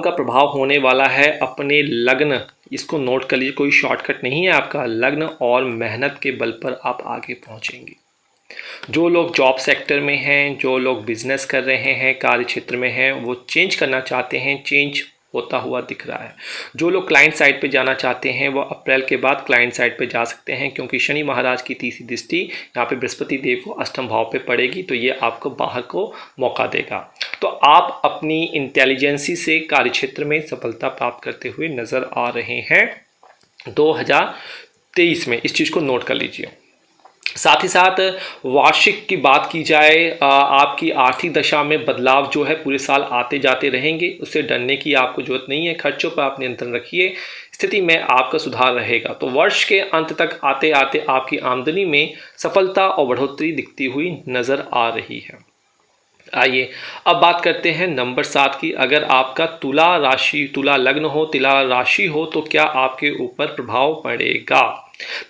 का प्रभाव होने वाला है अपने लग्न, इसको नोट कर लीजिए, कोई शॉर्टकट नहीं है आपका, लग्न और मेहनत के बल पर आप आगे पहुंचेंगे। जो लोग जॉब सेक्टर में हैं, जो लोग बिजनेस कर रहे हैं, कार्य क्षेत्र में हैं, वो चेंज करना चाहते हैं, चेंज होता हुआ दिख रहा है। जो लोग क्लाइंट साइड पे जाना चाहते हैं वो अप्रैल के बाद क्लाइंट साइड पे जा सकते हैं, क्योंकि शनि महाराज की तीसरी दृष्टि यहाँ पे बृहस्पति देव को अष्टम भाव पे पड़ेगी, तो ये आपको बाहर को मौका देगा। तो आप अपनी इंटेलिजेंसी से कार्य क्षेत्र में सफलता प्राप्त करते हुए नजर आ रहे हैं 2023 में, इस चीज़ को नोट कर लीजिए। साथ ही साथ वार्षिक की बात की जाए, आपकी आर्थिक दशा में बदलाव जो है पूरे साल आते जाते रहेंगे, उससे डरने की आपको जरूरत नहीं है। खर्चों पर आप नियंत्रण रखिए, स्थिति में आपका सुधार रहेगा। तो वर्ष के अंत तक आते आते आपकी आमदनी में सफलता और बढ़ोतरी दिखती हुई नजर आ रही है। आइए अब बात करते हैं नंबर 7 की। अगर आपका तुला राशि, तुला लग्न हो, तुला राशि हो, तो क्या आपके ऊपर प्रभाव पड़ेगा?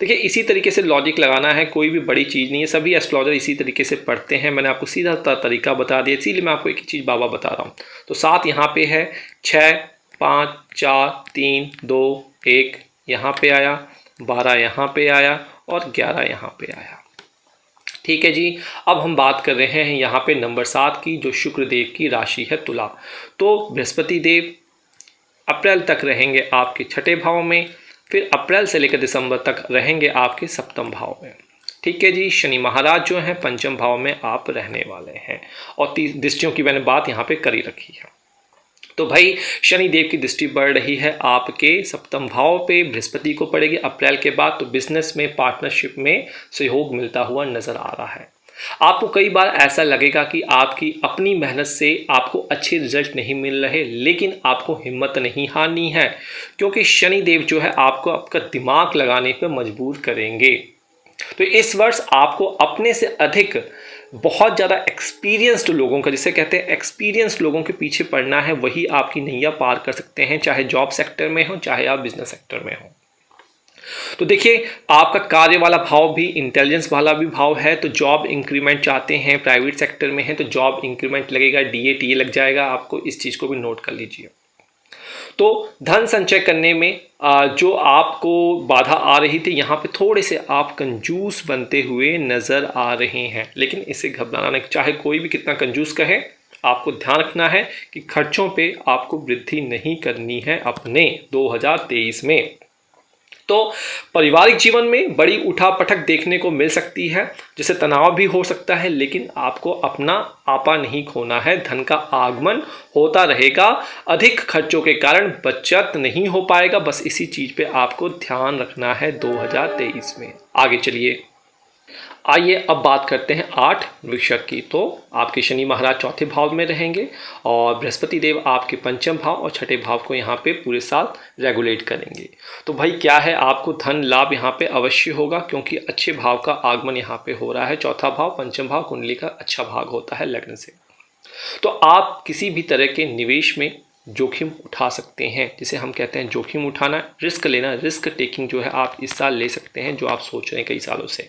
देखिए, इसी तरीके से लॉजिक लगाना है, कोई भी बड़ी चीज़ नहीं है, सभी एस्ट्रोलॉजर इसी तरीके से पढ़ते हैं। मैंने आपको सीधा तरीका बता दिया, इसीलिए मैं आपको एक ही चीज़ बाबा बता रहा हूँ। तो 7 यहाँ पे है, 6, 5, 4, 3, 2, 1 यहाँ पे आया, 12 यहाँ पे आया और 11 यहाँ पे आया। ठीक है जी। अब हम बात कर रहे हैं यहाँ पे नंबर 7 की, जो शुक्र देव की राशि है तुला। तो बृहस्पति देव अप्रैल तक रहेंगे आपके छठे भाव में, फिर अप्रैल से लेकर दिसंबर तक रहेंगे आपके सप्तम भाव में। ठीक है जी। शनि महाराज जो हैं पंचम भाव में आप रहने वाले हैं, और दृष्टियों की मैंने बात यहाँ पे करी रखी है। तो भाई शनि देव की दृष्टि बढ़ रही है आपके सप्तम भाव पे, बृहस्पति को पड़ेगी अप्रैल के बाद। तो बिजनेस में, पार्टनरशिप में सहयोग मिलता हुआ नजर आ रहा है। आपको कई बार ऐसा लगेगा कि आपकी अपनी मेहनत से आपको अच्छे रिजल्ट नहीं मिल रहे, लेकिन आपको हिम्मत नहीं हारनी है, क्योंकि शनि देव जो है आपको आपका दिमाग लगाने पर मजबूर करेंगे। तो इस वर्ष आपको अपने से अधिक बहुत ज़्यादा एक्सपीरियंस्ड लोगों का, जिसे कहते हैं एक्सपीरियंस्ड लोगों के पीछे पड़ना है, वही आपकी नैया पार कर सकते हैं, चाहे जॉब सेक्टर में हो, चाहे आप बिजनेस सेक्टर में हो। तो देखिए, आपका कार्य वाला भाव भी इंटेलिजेंस वाला भी भाव है। तो जॉब इंक्रीमेंट चाहते हैं, प्राइवेट सेक्टर में है तो जॉब इंक्रीमेंट लगेगा, डीए टीए लग जाएगा आपको, इस चीज़ को भी नोट कर लीजिए। तो धन संचय करने में जो आपको बाधा आ रही थी, यहाँ पे थोड़े से आप कंजूस बनते हुए नजर आ रहे हैं, लेकिन इससे घबराना नहीं। चाहे कोई भी कितना कंजूस कहे, आपको ध्यान रखना है कि खर्चों पे आपको वृद्धि नहीं करनी है अपने 2023 में। तो पारिवारिक जीवन में बड़ी उठापटक देखने को मिल सकती है, जिससे तनाव भी हो सकता है, लेकिन आपको अपना आपा नहीं खोना है। धन का आगमन होता रहेगा, अधिक खर्चों के कारण बचत नहीं हो पाएगा, बस इसी चीज पे आपको ध्यान रखना है 2023 में। आगे चलिए, आइए अब बात करते हैं 8 वृश्चिक की। तो आपके शनि महाराज चौथे भाव में रहेंगे और बृहस्पति देव आपके पंचम भाव और छठे भाव को यहाँ पे पूरे साल रेगुलेट करेंगे। तो भाई क्या है, आपको धन लाभ यहाँ पे अवश्य होगा, क्योंकि अच्छे भाव का आगमन यहाँ पे हो रहा है। चौथा भाव, पंचम भाव कुंडली का अच्छा भाग होता है लग्न से। तो आप किसी भी तरह के निवेश में जोखिम उठा सकते हैं, जिसे हम कहते हैं जोखिम उठाना, रिस्क लेना, रिस्क टेकिंग जो है आप इस साल ले सकते हैं, जो आप सोच रहे हैं कई सालों से।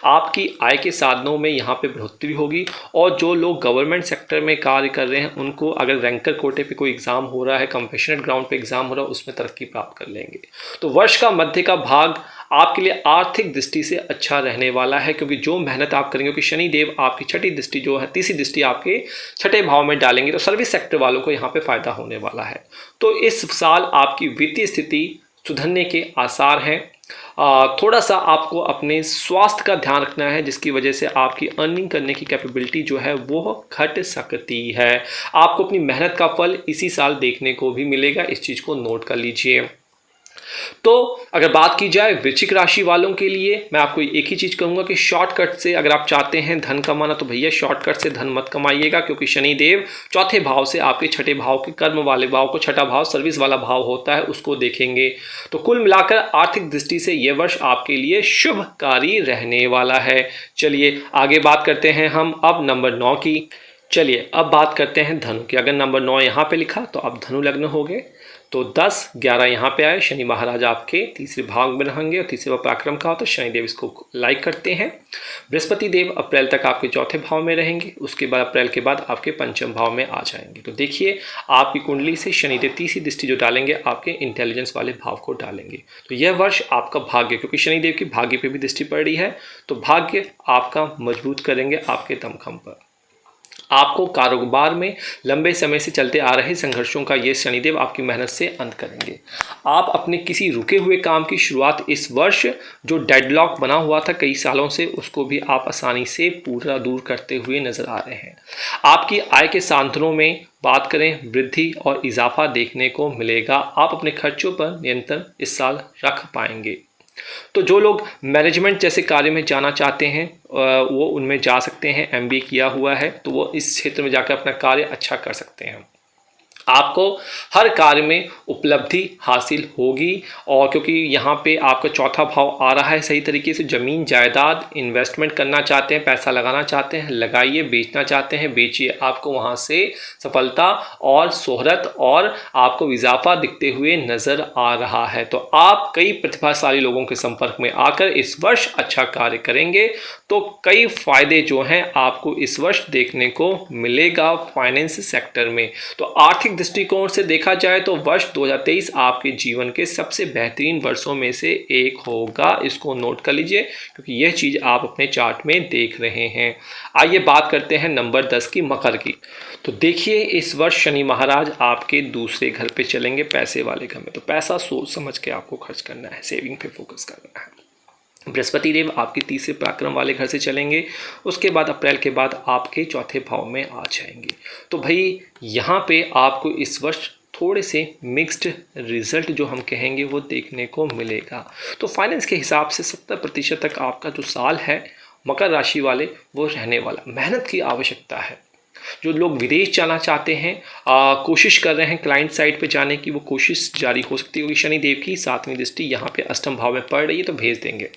आपकी आय के साधनों में यहाँ पे बढ़ोतरी होगी, और जो लोग गवर्नमेंट सेक्टर में कार्य कर रहे हैं उनको अगर रैंकर कोटे पे कोई एग्जाम हो रहा है, कंपैशनेट ग्राउंड पे एग्जाम हो रहा है, उसमें तरक्की प्राप्त कर लेंगे। तो वर्ष का मध्य का भाग आपके लिए आर्थिक दृष्टि से अच्छा रहने वाला है, क्योंकि जो मेहनत आप करेंगे, क्योंकि शनि देव आपकी छठी दृष्टि जो है, तीसरी दृष्टि आपके छठे भाव में डालेंगे, तो सर्विस सेक्टर वालों को यहाँ पे फायदा होने वाला है। तो इस साल आपकी वित्तीय स्थिति सुधरने के आसार हैं। थोड़ा सा आपको अपने स्वास्थ्य का ध्यान रखना है, जिसकी वजह से आपकी अर्निंग करने की कैपेबिलिटी जो है वो घट सकती है। आपको अपनी मेहनत का फल इसी साल देखने को भी मिलेगा, इस चीज़ को नोट कर लीजिए। तो अगर बात की जाए वृश्चिक राशि वालों के लिए, मैं आपको एक ही चीज कहूंगा कि शॉर्टकट से अगर आप चाहते हैं धन कमाना, तो भैया शॉर्टकट से धन मत कमाइएगा, क्योंकि शनि देव चौथे भाव से आपके छठे भाव के कर्म वाले भाव को, छठा भाव सर्विस वाला भाव होता है, उसको देखेंगे। तो कुल मिलाकर आर्थिक दृष्टि से यह वर्ष आपके लिए शुभकारी रहने वाला है। चलिए आगे बात करते हैं हम अब नंबर 9 की। चलिए अब बात करते हैं धनु की। अगर नंबर 9 यहाँ पे लिखा तो आप धनु लग्न हो गए। तो 10 11 यहाँ पे आए, शनि महाराज आपके तीसरे भाव में रहेंगे और तीसरे भाव पराक्रम का हो तो शनिदेव इसको लाइक करते हैं। बृहस्पति देव अप्रैल तक आपके चौथे भाव में रहेंगे, उसके बाद अप्रैल के बाद आपके पंचम भाव में आ जाएंगे। तो देखिए आपकी कुंडली से शनिदेव तीसरी दृष्टि जो डालेंगे आपके इंटेलिजेंस वाले भाव को डालेंगे। तो यह वर्ष आपका भाग्य, क्योंकि शनिदेव की भाग्य पे भी दृष्टि पड़ रही है, तो भाग्य आपका मजबूत करेंगे आपके दमखम पर। आपको कारोबार में लंबे समय से चलते आ रहे संघर्षों का ये शनिदेव आपकी मेहनत से अंत करेंगे। आप अपने किसी रुके हुए काम की शुरुआत इस वर्ष, जो डेडलॉक बना हुआ था कई सालों से, उसको भी आप आसानी से पूरा दूर करते हुए नजर आ रहे हैं। आपकी आय के साधनों में बात करें, वृद्धि और इजाफा देखने को मिलेगा। आप अपने खर्चों पर नियंत्रण इस साल रख पाएंगे। तो जो लोग मैनेजमेंट जैसे कार्य में जाना चाहते हैं वो उनमें जा सकते हैं। एमबीए किया हुआ है तो वो इस क्षेत्र में जाकर अपना कार्य अच्छा कर सकते हैं। आपको हर कार्य में उपलब्धि हासिल होगी, और क्योंकि यहाँ पे आपका चौथा भाव आ रहा है सही तरीके से, ज़मीन जायदाद इन्वेस्टमेंट करना चाहते हैं, पैसा लगाना चाहते हैं, लगाइए। बेचना चाहते हैं, बेचिए। आपको वहाँ से सफलता और शोहरत और आपको इजाफा दिखते हुए नज़र आ रहा है। तो आप कई प्रतिभाशाली लोगों के संपर्क में आकर इस वर्ष अच्छा कार्य करेंगे, तो कई फायदे जो हैं आपको इस वर्ष देखने को मिलेगा फाइनेंस सेक्टर में। तो आर्थिक दृष्टिकोण से देखा जाए तो वर्ष 2023 आपके जीवन के सबसे बेहतरीन वर्षों में से एक होगा। इसको नोट कर लीजिए, क्योंकि यह चीज़ आप अपने चार्ट में देख रहे हैं। आइए बात करते हैं नंबर 10 की, मकर की। तो देखिए इस वर्ष शनि महाराज आपके दूसरे घर पे चलेंगे, पैसे वाले घर में। तो पैसा सोच समझ के आपको खर्च करना है, सेविंग पे फोकस करना है। बृहस्पति देव आपके तीसरे पराक्रम वाले घर से चलेंगे, उसके बाद अप्रैल के बाद आपके चौथे भाव में आ जाएंगे। तो भाई यहाँ पे आपको इस वर्ष थोड़े से मिक्स्ड रिजल्ट जो हम कहेंगे वो देखने को मिलेगा। तो फाइनेंस के हिसाब से 70% तक आपका जो साल है मकर राशि वाले वो रहने वाला। मेहनत की आवश्यकता है। जो लोग विदेश जाना चाहते हैं, कोशिश कर रहे हैं क्लाइंट साइड पे जाने की, वो कोशिश जारी हो सकती है, क्योंकि शनिदेव की 7वीं दृष्टि यहाँ पे अष्टम भाव में पड़ रही है, तो भेज देंगे।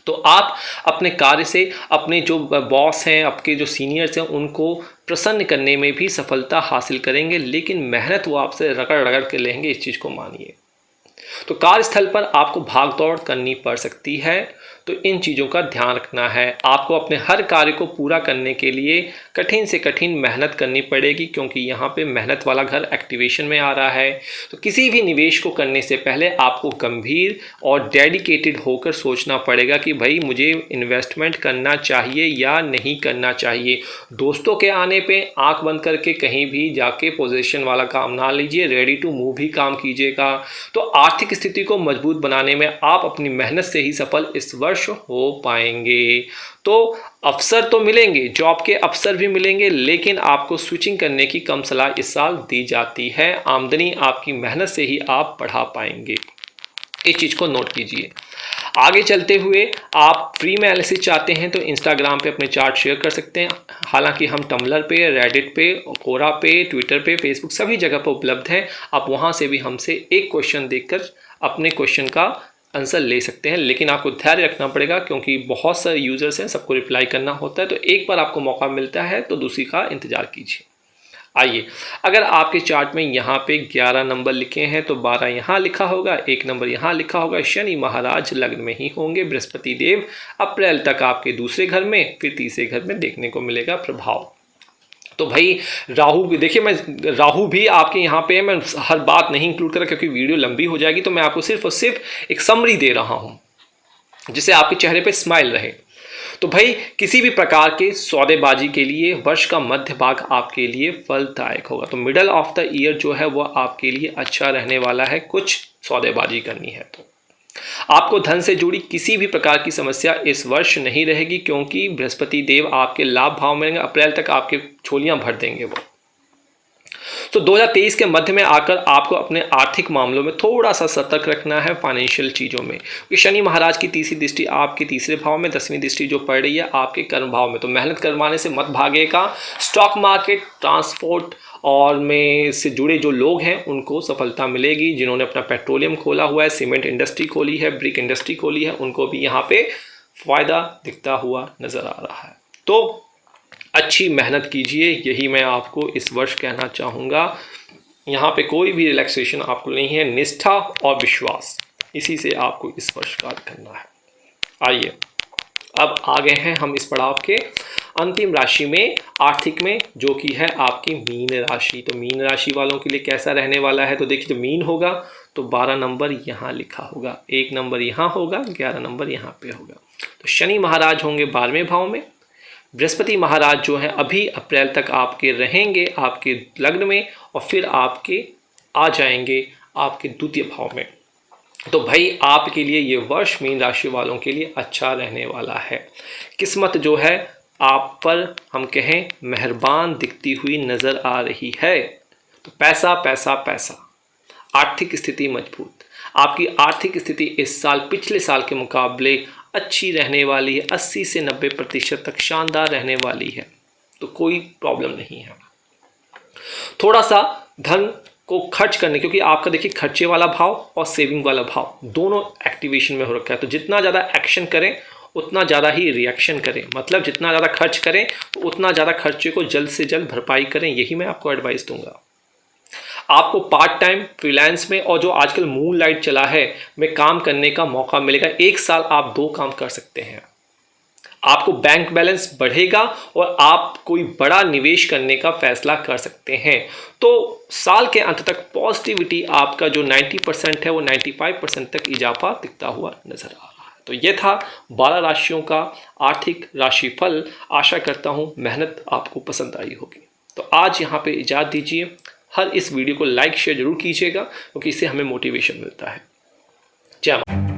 तो आप अपने कार्य से अपने जो बॉस हैं, आपके जो सीनियर्स हैं, उनको प्रसन्न करने में भी सफलता हासिल करेंगे, लेकिन मेहनत वो आपसे रगड़ रगड़ के लेंगे, इस चीज़ को मानिए। तो कार्यस्थल पर आपको भाग दौड़ करनी पड़ सकती है, तो इन चीज़ों का ध्यान रखना है। आपको अपने हर कार्य को पूरा करने के लिए कठिन से कठिन मेहनत करनी पड़ेगी, क्योंकि यहाँ पे मेहनत वाला घर एक्टिवेशन में आ रहा है। तो किसी भी निवेश को करने से पहले आपको गंभीर और डेडिकेटेड होकर सोचना पड़ेगा कि भाई मुझे इन्वेस्टमेंट करना चाहिए या नहीं करना चाहिए। दोस्तों के आने पे आंख बंद करके कहीं भी जाके पोजीशन वाला काम ना लीजिए, रेडी टू मूव ही काम कीजिएगा। तो आर्थिक स्थिति को मजबूत बनाने में आप अपनी मेहनत से ही सफल इस वर्ष हो पाएंगे। तो अवसर तो मिलेंगे, जॉब के अवसर भी मिलेंगे, लेकिन आपको स्विचिंग करने की कम सलाह इस साल दी जाती है। आमदनी आपकी मेहनत से ही आप बढ़ा पाएंगे, इस चीज को नोट कीजिए। आगे चलते हुए आप फ्री में एनालिसिस चाहते हैं तो इंस्टाग्राम पे अपने चार्ट शेयर कर सकते हैं। हालांकि हम टम्बलर पे, रेडिट पे, कोरा पे, ट्विटर पे, फेसबुक सभी जगह पर उपलब्ध हैं। आप वहां से भी हमसे एक क्वेश्चन देखकर अपने क्वेश्चन का आंसर ले सकते हैं, लेकिन आपको धैर्य रखना पड़ेगा, क्योंकि बहुत सारे यूजर्स हैं, सबको रिप्लाई करना होता है। तो एक बार आपको मौका मिलता है तो दूसरी का इंतजार कीजिए। आइए, अगर आपके चार्ट में यहाँ पे 11 नंबर लिखे हैं तो 12 यहाँ लिखा होगा, 1 नंबर यहाँ लिखा होगा। शनि महाराज लग्न में ही होंगे। बृहस्पति देव अप्रैल तक आपके दूसरे घर में, फिर तीसरे घर में देखने को मिलेगा प्रभाव। तो भाई राहु भी देखिए, मैं राहु भी आपके यहाँ पे, मैं हर बात नहीं इंक्लूड करा क्योंकि वीडियो लंबी हो जाएगी, तो मैं आपको सिर्फ और सिर्फ एक समरी दे रहा हूँ जिससे आपके चेहरे पे स्माइल रहे। तो भाई किसी भी प्रकार के सौदेबाजी के लिए वर्ष का मध्य भाग आपके लिए फलदायक होगा। तो मिडल ऑफ द ईयर जो है वो आपके लिए अच्छा रहने वाला है। कुछ सौदेबाजी करनी है तो आपको धन से जुड़ी किसी भी प्रकार की समस्या इस वर्ष नहीं रहेगी, क्योंकि बृहस्पति देव आपके लाभ भाव में रहेंगे। अप्रैल तक आपके झोलियां भर देंगे वो। तो 2023 के मध्य में आकर आपको अपने आर्थिक मामलों में थोड़ा सा सतर्क रखना है फाइनेंशियल चीज़ों में, क्योंकि शनि महाराज की तीसरी दृष्टि आपके तीसरे भाव में, 10वीं दृष्टि जो पड़ रही है आपके कर्म भाव में। तो मेहनत करवाने से मत भागेगा। स्टॉक मार्केट, ट्रांसपोर्ट और में से जुड़े जो लोग हैं उनको सफलता मिलेगी। जिन्होंने अपना पेट्रोलियम खोला हुआ है, सीमेंट इंडस्ट्री खोली है, ब्रिक इंडस्ट्री खोली है, उनको भी यहाँ पे फायदा दिखता हुआ नजर आ रहा है। तो अच्छी मेहनत कीजिए, यही मैं आपको इस वर्ष कहना चाहूँगा। यहाँ पे कोई भी रिलैक्सेशन आपको नहीं है, निष्ठा और विश्वास, इसी से आपको इस वर्ष कार्य करना है। आइए अब आ गए हैं हम इस पड़ाव के अंतिम राशि में, आर्थिक में, जो कि है आपकी मीन राशि। तो मीन राशि वालों के लिए कैसा रहने वाला है? तो देखिए, जो मीन होगा तो 12 नंबर यहाँ लिखा होगा, 1 नंबर यहाँ होगा, 11 नंबर यहाँ पे होगा। तो शनि महाराज होंगे 12वें भाव में, बृहस्पति महाराज जो है अभी अप्रैल तक आपके रहेंगे आपके लग्न में, और फिर आपके आ जाएंगे आपके द्वितीय भाव में। तो भाई आपके लिए ये वर्ष मीन राशि वालों के लिए अच्छा रहने वाला है। किस्मत जो है आप पर हम कहें मेहरबान दिखती हुई नज़र आ रही है। तो पैसा पैसा पैसा, आर्थिक स्थिति मजबूत, आपकी आर्थिक स्थिति इस साल पिछले साल के मुकाबले अच्छी रहने वाली है, 80 से 90% तक शानदार रहने वाली है। तो कोई प्रॉब्लम नहीं है। थोड़ा सा धन को खर्च करने, क्योंकि आपका देखिए खर्चे वाला भाव और सेविंग वाला भाव दोनों एक्टिवेशन में हो रखा है। तो जितना ज़्यादा एक्शन करें उतना ज़्यादा ही रिएक्शन करें, मतलब जितना ज़्यादा खर्च करें तो उतना ज़्यादा खर्चे को जल्द से जल्द भरपाई करें, यही मैं आपको एडवाइस दूंगा। आपको पार्ट टाइम फ्रीलांस में और जो आजकल मून लाइट चला है में काम करने का मौका मिलेगा। 1 साल आप 2 काम कर सकते हैं, आपको बैंक बैलेंस बढ़ेगा और आप कोई बड़ा निवेश करने का फैसला कर सकते हैं। तो साल के अंत तक पॉजिटिविटी आपका जो 90% है वो 95% तक इजाफा दिखता हुआ नजर आ रहा है। तो ये था 12 राशियों का आर्थिक राशिफल। आशा करता हूँ मेहनत आपको पसंद आई होगी। तो आज यहाँ पे इजाज़त दीजिए। हर इस वीडियो को लाइक शेयर जरूर कीजिएगा, क्योंकि इससे हमें मोटिवेशन मिलता है। जय माता।